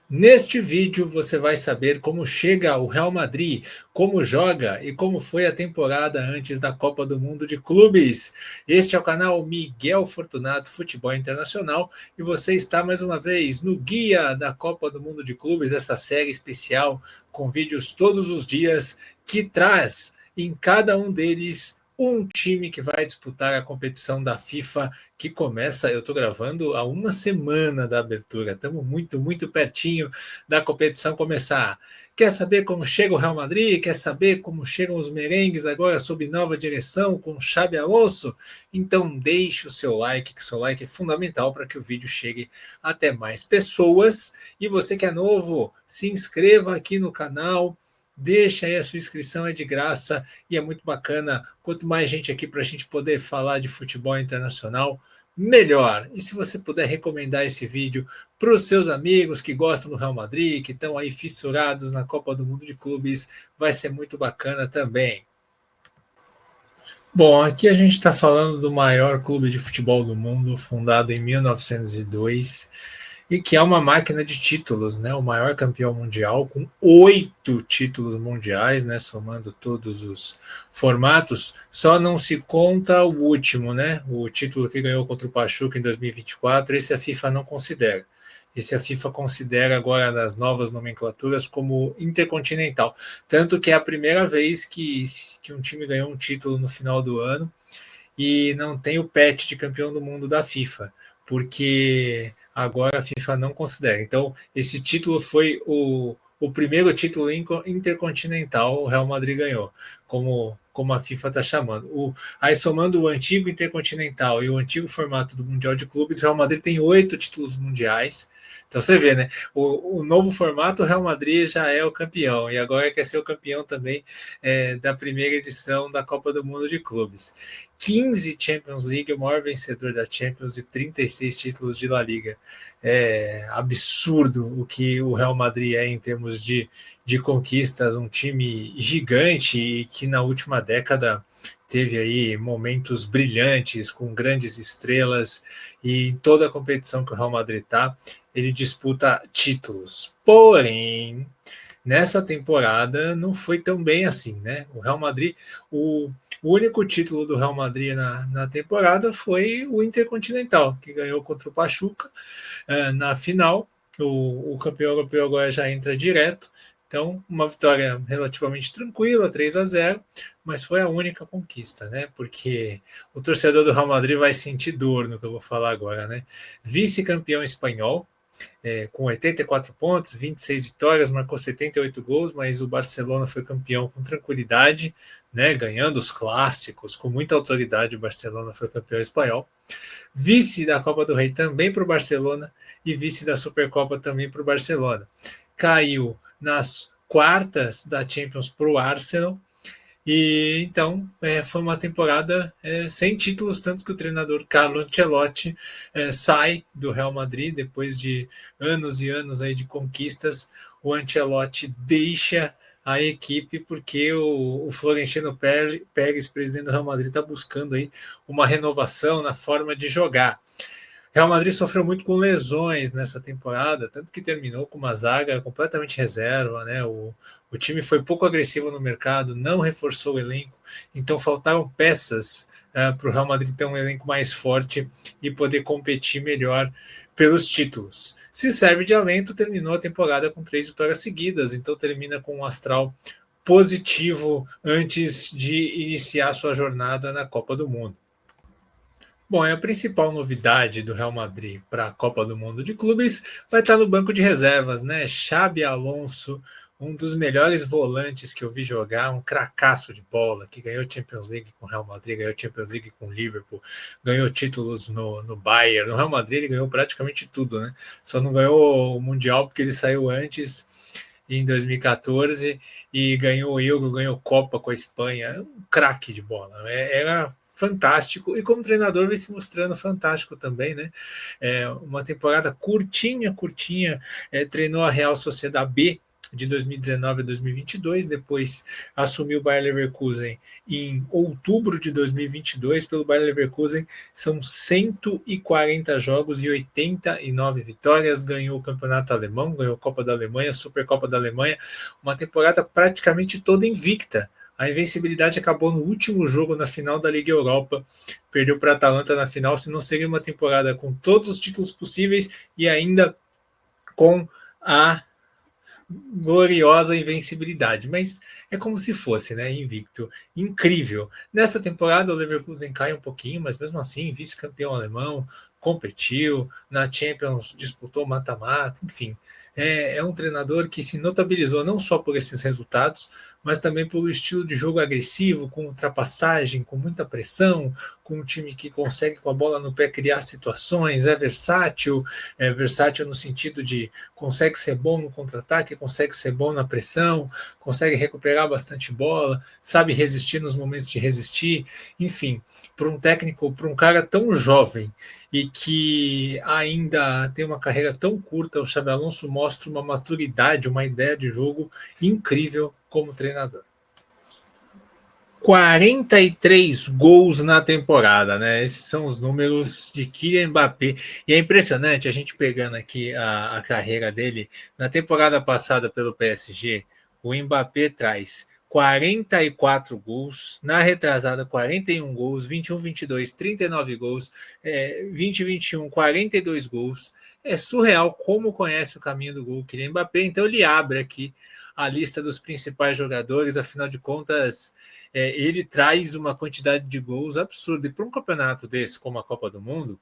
Neste vídeo você vai saber como chega o Real Madrid, como joga e como foi a temporada antes da Copa do Mundo de Clubes. Este é o canal Miguel Fortunato Futebol Internacional e você está mais uma vez no Guia da Copa do Mundo de Clubes, essa série especial com vídeos todos os dias que traz em cada um deles um time que vai disputar a competição da FIFA que começa, eu estou gravando há uma semana da abertura, estamos muito pertinho da competição começar. Quer saber como chega o Real Madrid? Quer saber como chegam os merengues agora sob nova direção com Xabi Alonso? Então deixe o seu like, que o seu like é fundamental para que o vídeo chegue até mais pessoas. E você que é novo, se inscreva aqui no canal, deixa aí a sua inscrição, é de graça e é muito bacana. Quanto mais gente aqui para a gente poder falar de futebol internacional, melhor. E se você puder recomendar esse vídeo para os seus amigos que gostam do Real Madrid, que estão aí fissurados na Copa do Mundo de Clubes, vai ser muito bacana também. Bom, aqui a gente está falando do maior clube de futebol do mundo, fundado em 1902, e que é uma máquina de títulos, né? O maior campeão mundial, com 8 títulos mundiais, né? Somando todos os formatos, só não se conta o último, né? O título que ganhou contra o Pachuca em 2024, esse a FIFA não considera. Esse a FIFA considera agora nas novas nomenclaturas como intercontinental. Tanto que é a primeira vez que um time ganhou um título no final do ano e não tem o patch de campeão do mundo da FIFA, porque agora a FIFA não considera. Então, esse título foi o primeiro título intercontinental, o Real Madrid ganhou, como a FIFA está chamando. Aí, somando o antigo intercontinental e o antigo formato do Mundial de Clubes, o Real Madrid tem 8 títulos mundiais. Então você vê, né? O novo formato, o Real Madrid já é o campeão, e agora quer ser o campeão também da primeira edição da Copa do Mundo de Clubes. 15 Champions League, o maior vencedor da Champions, e 36 títulos de La Liga. É absurdo o que o Real Madrid é em termos de conquistas, um time gigante e que na última década teve aí momentos brilhantes, com grandes estrelas, e em toda a competição que o Real Madrid está, ele disputa títulos. Porém, nessa temporada não foi tão bem assim, né? O Real Madrid, o único título do Real Madrid na temporada foi o Intercontinental, que ganhou contra o Pachuca na final. O campeão europeu agora já entra direto. Então, uma vitória relativamente tranquila, 3-0, mas foi a única conquista, né? Porque o torcedor do Real Madrid vai sentir dor no que eu vou falar agora, né? Vice-campeão espanhol, com 84 pontos, 26 vitórias, marcou 78 gols, mas o Barcelona foi campeão com tranquilidade, né, ganhando os clássicos, com muita autoridade. O Barcelona foi campeão espanhol. Vice da Copa do Rei também para o Barcelona e vice da Supercopa também para o Barcelona. Caiu nas quartas da Champions para o Arsenal. E então foi uma temporada sem títulos, tanto que o treinador Carlo Ancelotti sai do Real Madrid depois de anos e anos aí de conquistas. O Ancelotti deixa a equipe porque o Florentino Pérez, presidente do Real Madrid, está buscando aí uma renovação na forma de jogar. Real Madrid sofreu muito com lesões nessa temporada, tanto que terminou com uma zaga completamente reserva, né? O time foi pouco agressivo no mercado, não reforçou o elenco, então faltaram peças para o Real Madrid ter um elenco mais forte e poder competir melhor pelos títulos. Se serve de alento, terminou a temporada com 3 vitórias seguidas, então termina com um astral positivo antes de iniciar sua jornada na Copa do Mundo. Bom, a principal novidade do Real Madrid para a Copa do Mundo de Clubes vai estar no banco de reservas, né? Xabi Alonso, um dos melhores volantes que eu vi jogar, um cracaço de bola, que ganhou Champions League com o Real Madrid, ganhou Champions League com o Liverpool, ganhou títulos no Bayern. No Real Madrid ele ganhou praticamente tudo, né? Só não ganhou o Mundial porque ele saiu antes, em 2014, e ganhou o Euro, ganhou Copa com a Espanha. Um craque de bola. Era fantástico, e como treinador vem se mostrando fantástico também, né? Uma temporada curtinha, treinou a Real Sociedad B de 2019 a 2022, depois assumiu o Bayer Leverkusen em outubro de 2022. Pelo Bayer Leverkusen são 140 jogos e 89 vitórias, ganhou o Campeonato Alemão, ganhou a Copa da Alemanha, a Supercopa da Alemanha, uma temporada praticamente toda invicta. A invencibilidade acabou no último jogo na final da Liga Europa, perdeu para a Atalanta na final, senão seria uma temporada com todos os títulos possíveis e ainda com a gloriosa invencibilidade, mas é como se fosse, né, invicto, incrível. Nessa temporada o Leverkusen cai um pouquinho, mas mesmo assim, vice-campeão alemão, competiu, na Champions disputou mata-mata, enfim. É um treinador que se notabilizou não só por esses resultados, mas também pelo estilo de jogo agressivo, com ultrapassagem, com muita pressão, com um time que consegue com a bola no pé criar situações, é versátil no sentido de consegue ser bom no contra-ataque, consegue ser bom na pressão, consegue recuperar bastante bola, sabe resistir nos momentos de resistir, enfim, para um técnico, para um cara tão jovem e que ainda tem uma carreira tão curta, o Xabi Alonso mostra uma maturidade, uma ideia de jogo incrível como treinador. 43 gols na temporada, né? Esses são os números de Kylian Mbappé. E é impressionante a gente pegando aqui a carreira dele. Na temporada passada pelo PSG, o Mbappé traz 44 gols, na retrasada 41 gols, 21, 22, 39 gols, 20, 21, 42 gols. É surreal como conhece o caminho do gol Kylian Mbappé. Então ele abre aqui a lista dos principais jogadores, afinal de contas, ele traz uma quantidade de gols absurda. E para um campeonato desse, como a Copa do Mundo,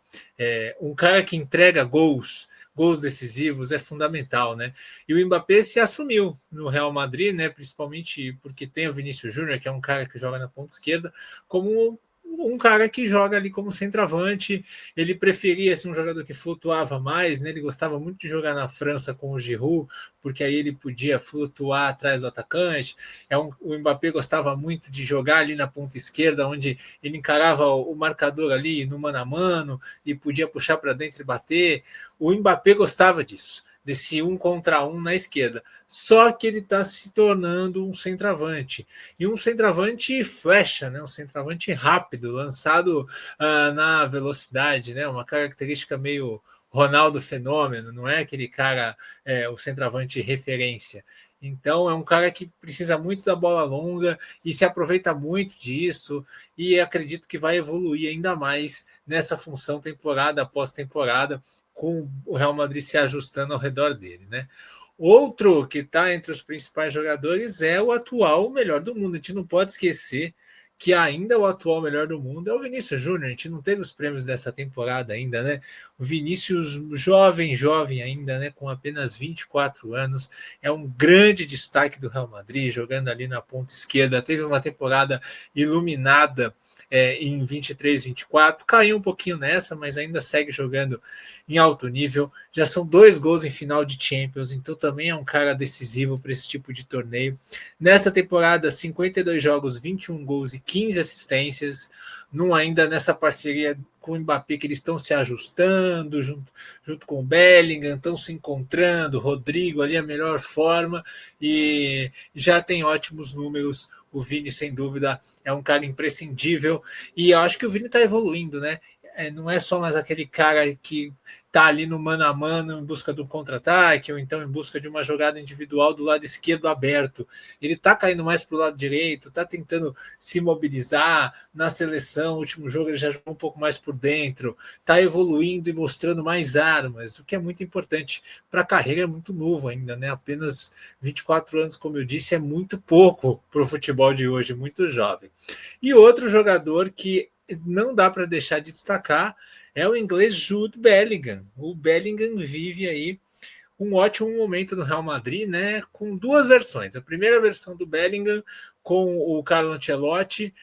um cara que entrega gols decisivos é fundamental, né? E o Mbappé se assumiu no Real Madrid, né? Principalmente porque tem o Vinícius Júnior, que é um cara que joga na ponta esquerda, como um cara que joga ali como centroavante. Ele preferia ser um jogador que flutuava mais, né? Ele gostava muito de jogar na França com o Giroud, porque aí ele podia flutuar atrás do atacante. O Mbappé gostava muito de jogar ali na ponta esquerda, onde ele encarava o marcador ali no mano a mano e podia puxar para dentro e bater. O Mbappé gostava disso, desse 1 contra 1 na esquerda. Só que ele está se tornando um centroavante. E um centroavante flecha, né? Um centroavante rápido, lançado na velocidade, né? Uma característica meio Ronaldo Fenômeno, não é aquele cara, o centroavante referência. Então é um cara que precisa muito da bola longa e se aproveita muito disso, e acredito que vai evoluir ainda mais nessa função temporada após temporada, com o Real Madrid se ajustando ao redor dele, né? Outro que está entre os principais jogadores é o atual melhor do mundo. A gente não pode esquecer que ainda o atual melhor do mundo é o Vinícius Júnior. A gente não teve os prêmios dessa temporada ainda, né? O Vinícius, jovem ainda, né? Com apenas 24 anos, é um grande destaque do Real Madrid, jogando ali na ponta esquerda. Teve uma temporada iluminada em 23, 24, caiu um pouquinho nessa, mas ainda segue jogando em alto nível. Já são 2 gols em final de Champions, então também é um cara decisivo para esse tipo de torneio. Nessa temporada, 52 jogos, 21 gols e 15 assistências, ainda nessa parceria com o Mbappé, que eles estão se ajustando junto com o Bellingham, estão se encontrando, Rodrigo ali a melhor forma, e já tem ótimos números. O Vini, sem dúvida, é um cara imprescindível, e eu acho que o Vini está evoluindo, né? Não é só mais aquele cara que está ali no mano a mano em busca do contra-ataque, ou então em busca de uma jogada individual do lado esquerdo aberto. Ele está caindo mais para o lado direito, está tentando se mobilizar. Na seleção, no último jogo, ele já jogou um pouco mais por dentro, está evoluindo e mostrando mais armas, o que é muito importante para a carreira. É muito novo ainda, né? Apenas 24 anos, como eu disse, é muito pouco para o futebol de hoje, muito jovem. E outro jogador que não dá para deixar de destacar é o inglês Jude Bellingham. O Bellingham vive aí um ótimo momento no Real Madrid, né? Com 2 versões. A primeira versão do Bellingham com o Carlo Ancelotti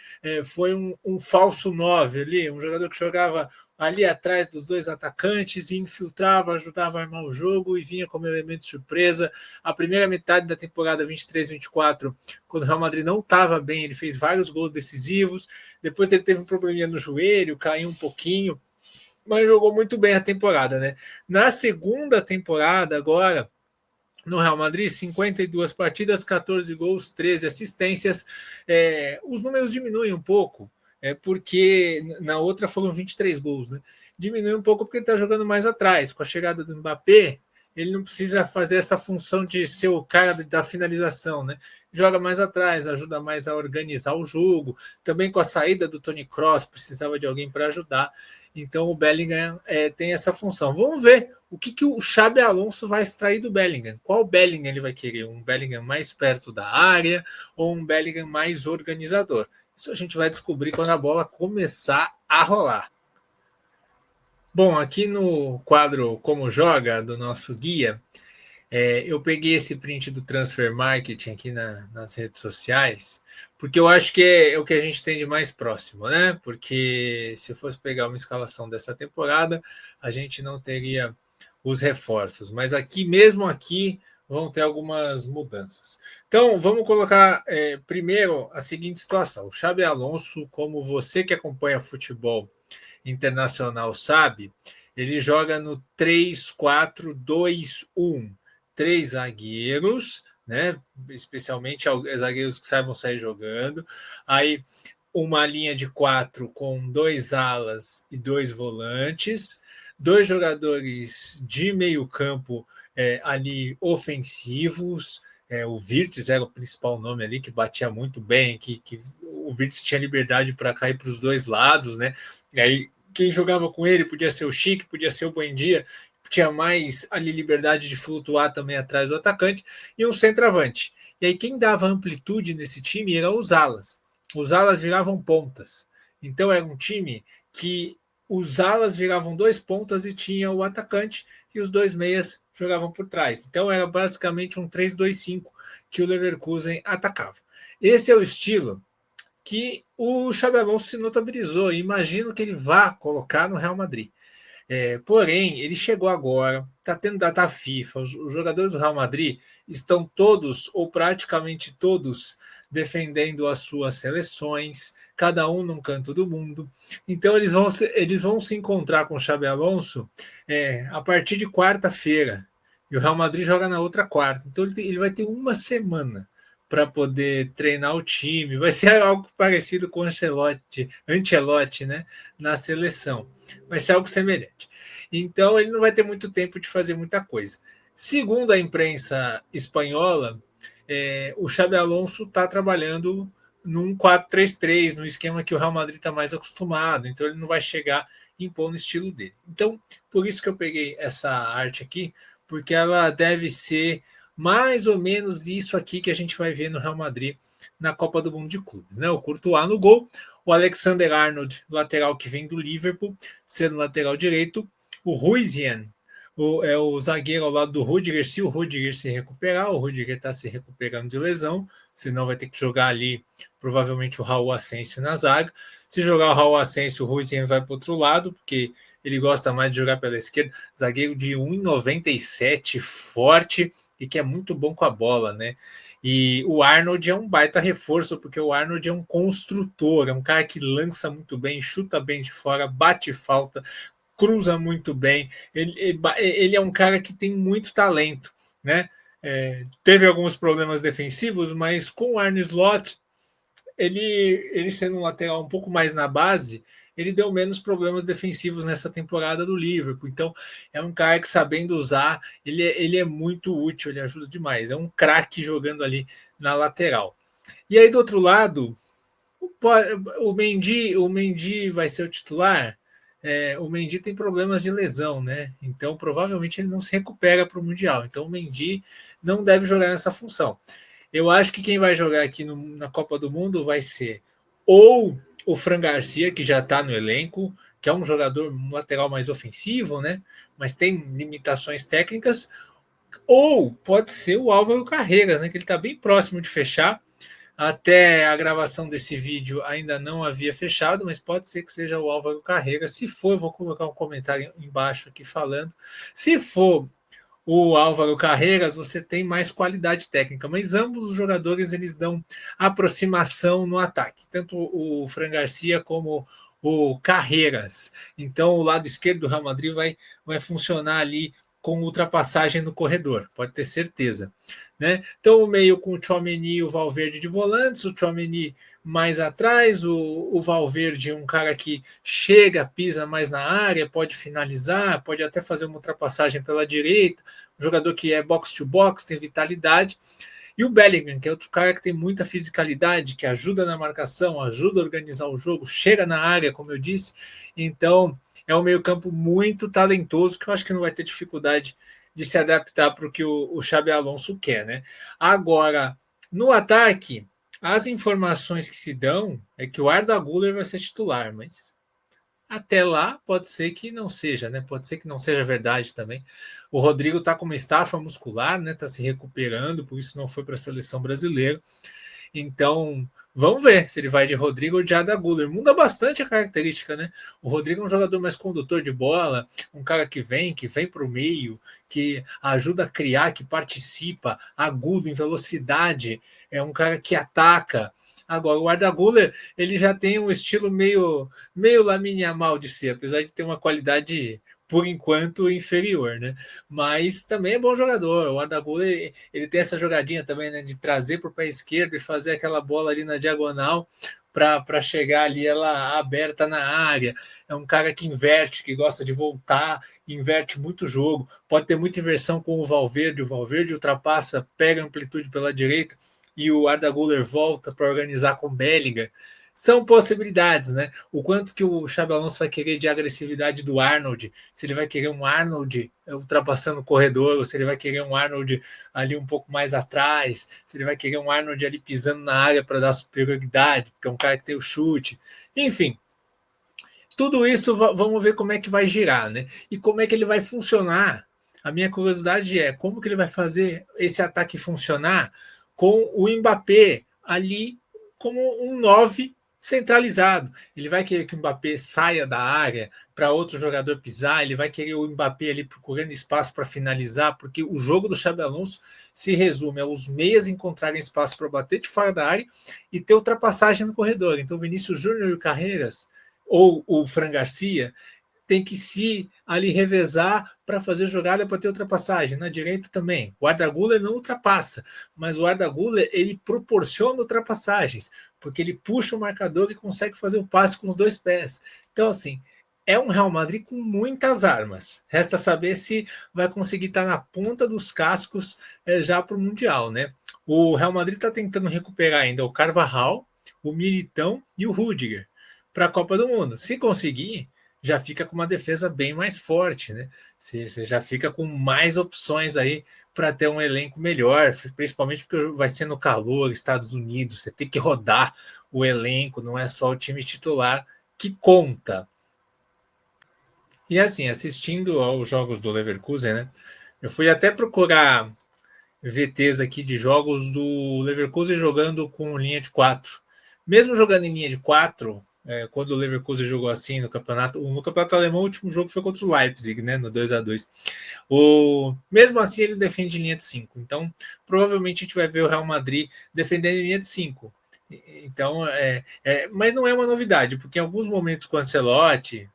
foi um falso 9 ali, um jogador que jogava ali atrás dos 2 atacantes e infiltrava, ajudava a armar o jogo e vinha como elemento surpresa. A primeira metade da temporada 23-24, quando o Real Madrid não estava bem, ele fez vários gols decisivos. Depois ele teve um probleminha no joelho, caiu um pouquinho, mas jogou muito bem a temporada, né? Na segunda temporada, agora, no Real Madrid, 52 partidas, 14 gols, 13 assistências. Os números diminuem um pouco, porque na outra foram 23 gols, né? Diminui um pouco porque ele está jogando mais atrás. Com a chegada do Mbappé, ele não precisa fazer essa função de ser o cara da finalização, né? Joga mais atrás, ajuda mais a organizar o jogo. Também com a saída do Toni Kroos, precisava de alguém para ajudar. Então o Bellingham tem essa função. Vamos ver o que o Xabi Alonso vai extrair do Bellingham. Qual Bellingham ele vai querer? Um Bellingham mais perto da área ou um Bellingham mais organizador? Isso a gente vai descobrir quando a bola começar a rolar. Bom, aqui no quadro Como Joga, do nosso guia, eu peguei esse print do Transfer Marketing aqui nas redes sociais, porque eu acho que é o que a gente tem de mais próximo, né? Porque se eu fosse pegar uma escalação dessa temporada, a gente não teria os reforços. Mas aqui, mesmo aqui, vão ter algumas mudanças. Então, vamos colocar primeiro a seguinte situação. O Xabi Alonso, como você que acompanha futebol internacional sabe, ele joga no 3-4-2-1. 3 zagueiros, né? Especialmente zagueiros que saibam sair jogando. Aí uma linha de 4 com 2 alas e 2 volantes, 2 jogadores de meio campo ali ofensivos. O Wirtz era o principal nome ali, que batia muito bem, que o Wirtz tinha liberdade para cair para os dois lados, né? E aí quem jogava com ele podia ser o Chique, podia ser o Buendia, tinha mais ali liberdade de flutuar também atrás do atacante, e um centroavante. E aí quem dava amplitude nesse time eram os alas. Os alas viravam pontas. Então era um time que os alas viravam 2 pontas e tinha o atacante, e os 2 meias jogavam por trás. Então era basicamente um 3-2-5 que o Leverkusen atacava. Esse é o estilo que o Xabi Alonso se notabilizou e imagino que ele vá colocar no Real Madrid. Porém, ele chegou agora, está tendo data FIFA, os jogadores do Real Madrid estão todos, ou praticamente todos, defendendo as suas seleções, cada um num canto do mundo. Então eles vão se encontrar com o Xabi Alonso a partir de quarta-feira. E o Real Madrid joga na outra quarta. Então ele vai ter uma semana para poder treinar o time. Vai ser algo parecido com o Ancelotti, né, na seleção. Vai ser algo semelhante. Então ele não vai ter muito tempo de fazer muita coisa. Segundo a imprensa espanhola, o Xabi Alonso está trabalhando num 4-3-3, no esquema que o Real Madrid está mais acostumado. Então ele não vai chegar impondo o estilo dele. Então, por isso que eu peguei essa arte aqui, porque ela deve ser mais ou menos isso aqui que a gente vai ver no Real Madrid na Copa do Mundo de Clubes, né? O Courtois no gol, o Alexander-Arnold, lateral que vem do Liverpool, sendo lateral direito, o Huijsen, o zagueiro ao lado do Rudiger. Se o Rudiger se recuperar, o Rudiger está se recuperando de lesão, senão vai ter que jogar ali provavelmente o Raul Asensio na zaga. Se jogar o Raul Asensio, o Huijsen vai para o outro lado, porque ele gosta mais de jogar pela esquerda. Zagueiro de 1,97, forte, e que é muito bom com a bola, né? E o Arnold é um baita reforço, porque o Arnold é um construtor, é um cara que lança muito bem, chuta bem de fora, bate falta, cruza muito bem. Ele é um cara que tem muito talento, né? Teve alguns problemas defensivos, mas com o Arne Slot, ele sendo um lateral um pouco mais na base, ele deu menos problemas defensivos nessa temporada do Liverpool. Então, é um cara que, sabendo usar, ele é muito útil, ele ajuda demais. É um craque jogando ali na lateral. E aí, do outro lado, o Mendy vai ser o titular. O Mendy tem problemas de lesão, né? Então, provavelmente, ele não se recupera para o Mundial. Então, o Mendy não deve jogar nessa função. Eu acho que quem vai jogar aqui na Copa do Mundo vai ser ou o Fran Garcia, que já está no elenco, que é um jogador lateral mais ofensivo, né? Mas tem limitações técnicas, ou pode ser o Álvaro Carreras, né? Que ele está bem próximo de fechar. Até a gravação desse vídeo ainda não havia fechado, mas pode ser que seja o Álvaro Carreras. Se for, vou colocar um comentário embaixo aqui falando. Se for o Álvaro Carreras, você tem mais qualidade técnica, mas ambos os jogadores eles dão aproximação no ataque, tanto o Fran Garcia como o Carreras. Então o lado esquerdo do Real Madrid vai funcionar ali com ultrapassagem no corredor, pode ter certeza. Né? Então, o meio com o Tchouaméni e o Valverde de volantes, o Tchouaméni mais atrás, o Valverde, um cara que chega, pisa mais na área, pode finalizar, pode até fazer uma ultrapassagem pela direita, um jogador que é box-to-box, tem vitalidade. E o Bellingham, que é outro cara que tem muita fisicalidade, que ajuda na marcação, ajuda a organizar o jogo, chega na área, como eu disse. Então, é um meio-campo muito talentoso, que eu acho que não vai ter dificuldade de se adaptar para o que o Xabi Alonso quer, né? Agora, no ataque, as informações que se dão é que o Arda Güler vai ser titular, mas até lá pode ser que não seja, né? Pode ser que não seja verdade também. O Rodrigo está com uma estafa muscular, né? Está se recuperando, por isso não foi para a seleção brasileira. Então, vamos ver se ele vai de Rodrigo ou de Arda Güler. Muda bastante a característica, né? O Rodrigo é um jogador mais condutor de bola, um cara que vem para o meio, que ajuda a criar, que participa, agudo em velocidade, é um cara que ataca. Agora, o Arda Güler, ele já tem um estilo meio Lamine Yamal de ser, apesar de ter uma qualidade por enquanto inferior, né? Mas também é bom jogador. O Arda Güler, ele tem essa jogadinha também, né, de trazer para o pé esquerdo e fazer aquela bola ali na diagonal para chegar ali ela aberta na área. É um cara que inverte, que gosta de voltar, inverte muito o jogo. Pode ter muita inversão com o Valverde. O Valverde ultrapassa, pega amplitude pela direita e o Arda Güler volta para organizar com o Bellingham. São possibilidades, né? O quanto que o Xabi Alonso vai querer de agressividade do Arnold, se ele vai querer um Arnold ultrapassando o corredor, ou se ele vai querer um Arnold ali um pouco mais atrás, se ele vai querer um Arnold ali pisando na área para dar superioridade, porque é um cara que tem o chute. Enfim, tudo isso vamos ver como é que vai girar, né? E como é que ele vai funcionar. A minha curiosidade é como que ele vai fazer esse ataque funcionar com o Mbappé ali como um 9 centralizado. Ele vai querer que o Mbappé saia da área para outro jogador pisar, ele vai querer o Mbappé ali procurando espaço para finalizar, porque o jogo do Xabi Alonso se resume a os meias encontrarem espaço para bater de fora da área e ter ultrapassagem no corredor. Então, Vinícius Júnior e Carreiras ou o Fran Garcia tem que se ali revezar para fazer jogada para ter ultrapassagem. Na direita também. O Arda Güler não ultrapassa, mas o Arda Güler ele proporciona ultrapassagens, porque ele puxa o marcador e consegue fazer o passe com os dois pés. Então, assim, é um Real Madrid com muitas armas. Resta saber se vai conseguir estar na ponta dos cascos já para o Mundial, né? O Real Madrid está tentando recuperar ainda o Carvajal, o Militão e o Rüdiger para a Copa do Mundo. Se conseguir, já fica com uma defesa bem mais forte, né? Você já fica com mais opções aí para ter um elenco melhor, principalmente porque vai ser no calor, Estados Unidos, você tem que rodar o elenco, não é só o time titular que conta. E assim, assistindo aos jogos do Leverkusen, né? Eu fui até procurar VTs aqui de jogos do Leverkusen jogando com linha de 4. Mesmo jogando em linha de 4, quando o Leverkusen jogou assim no campeonato alemão, o último jogo foi contra o Leipzig, né, no 2-2. Mesmo assim, ele defende em linha de 5. Então, provavelmente a gente vai ver o Real Madrid defendendo em linha de 5. Então, mas não é uma novidade, porque em alguns momentos com o Ancelotti,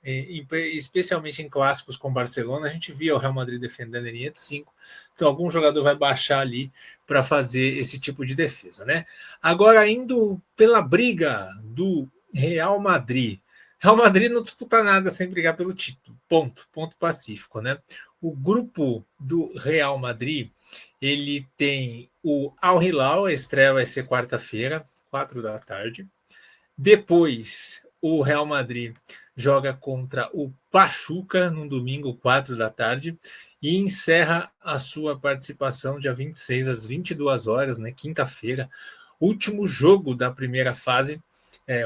especialmente em clássicos com o Barcelona, a gente via o Real Madrid defendendo em linha de 5. Então, algum jogador vai baixar ali para fazer esse tipo de defesa, né? Agora, indo pela briga do Real Madrid. Real Madrid não disputa nada sem brigar pelo título. Ponto pacífico, né? O grupo do Real Madrid, ele tem o Al Hilal, a estreia vai ser quarta-feira, 4 da tarde. Depois, o Real Madrid joga contra o Pachuca no domingo, 4 da tarde, e encerra a sua participação dia 26 às 22 horas, né, quinta-feira, último jogo da primeira fase,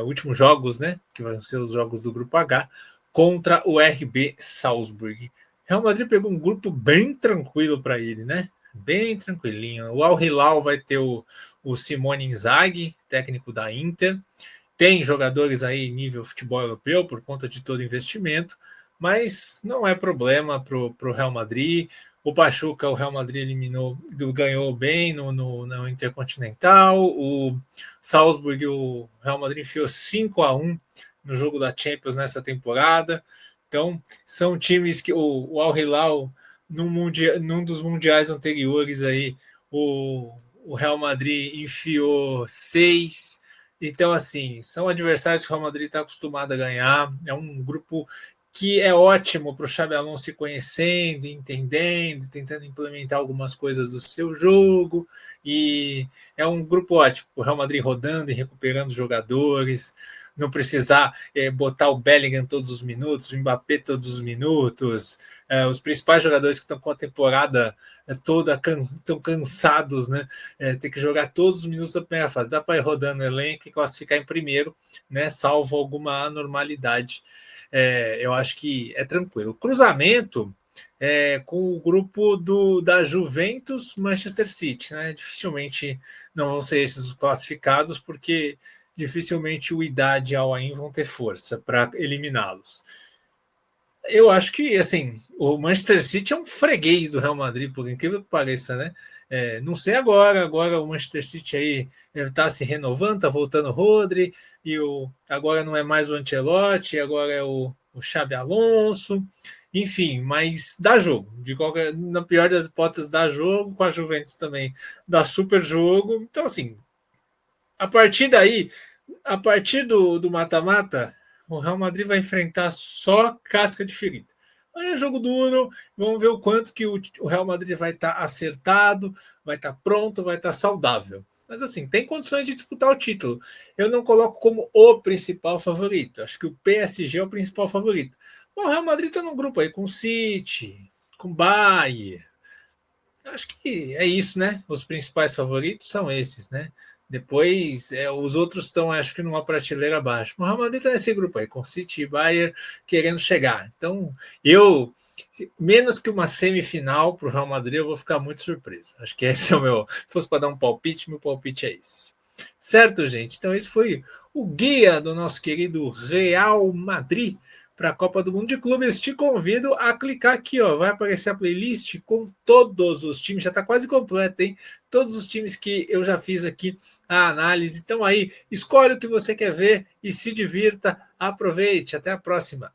últimos jogos, né, que vão ser os jogos do grupo H, contra o RB Salzburg. Real Madrid pegou um grupo bem tranquilo para ele, né? Bem tranquilinho. O Al Hilal vai ter o Simone Inzaghi, técnico da Inter. Tem jogadores aí nível futebol europeu por conta de todo investimento, mas não é problema para o Real Madrid. O Pachuca, o Real Madrid ganhou bem no Intercontinental. O Salzburg, o Real Madrid enfiou 5-1 no jogo da Champions nessa temporada. Então, são times que o Al Hilal num dos mundiais anteriores aí, o Real Madrid enfiou 6. Então, assim, são adversários que o Real Madrid está acostumado a ganhar. É um grupo que é ótimo para o Xabi Alonso se conhecendo, entendendo, tentando implementar algumas coisas do seu jogo. E é um grupo ótimo. O Real Madrid rodando e recuperando jogadores, não precisar botar o Bellingham todos os minutos, o Mbappé todos os minutos, os principais jogadores que estão com a temporada toda estão cansados, né? Tem que jogar todos os minutos da primeira fase. Dá para ir rodando o elenco e classificar em primeiro, né? Salvo alguma anormalidade. Eu acho que é tranquilo. O cruzamento com o grupo da Juventus, Manchester City, né? Dificilmente não vão ser esses os classificados, porque dificilmente o Idade e Al Ain vão ter força para eliminá-los. Eu acho que assim, o Manchester City é um freguês do Real Madrid, por incrível que pareça, né? Não sei agora o Manchester City aí está se renovando, está voltando o Rodri, e agora não é mais o Ancelotti, agora é o Xabi Alonso, enfim, mas dá jogo. Na pior das hipóteses, dá jogo, com a Juventus também dá super jogo. Então, assim, a partir daí, a partir do mata-mata, o Real Madrid vai enfrentar só casca de ferida. Aí é jogo duro, vamos ver o quanto que o Real Madrid vai estar acertado, vai estar pronto, vai estar saudável. Mas assim, tem condições de disputar o título. Eu não coloco como o principal favorito. Acho que o PSG é o principal favorito. Bom, o Real Madrid está num grupo aí com o City, com o Bayern. Acho que é isso, né? Os principais favoritos são esses, né? Depois, os outros estão, acho que, numa prateleira abaixo. O Real Madrid está nesse grupo aí, com City e Bayern querendo chegar. Então, menos que uma semifinal para o Real Madrid, eu vou ficar muito surpreso. Acho que esse é o meu. Se fosse para dar um palpite, meu palpite é esse. Certo, gente? Então, esse foi o guia do nosso querido Real Madrid para a Copa do Mundo de Clubes. Te convido a clicar aqui, ó. Vai aparecer a playlist com todos os times, já está quase completa, hein? Todos os times que eu já fiz aqui a análise. Então aí, escolhe o que você quer ver e se divirta. Aproveite. Até a próxima.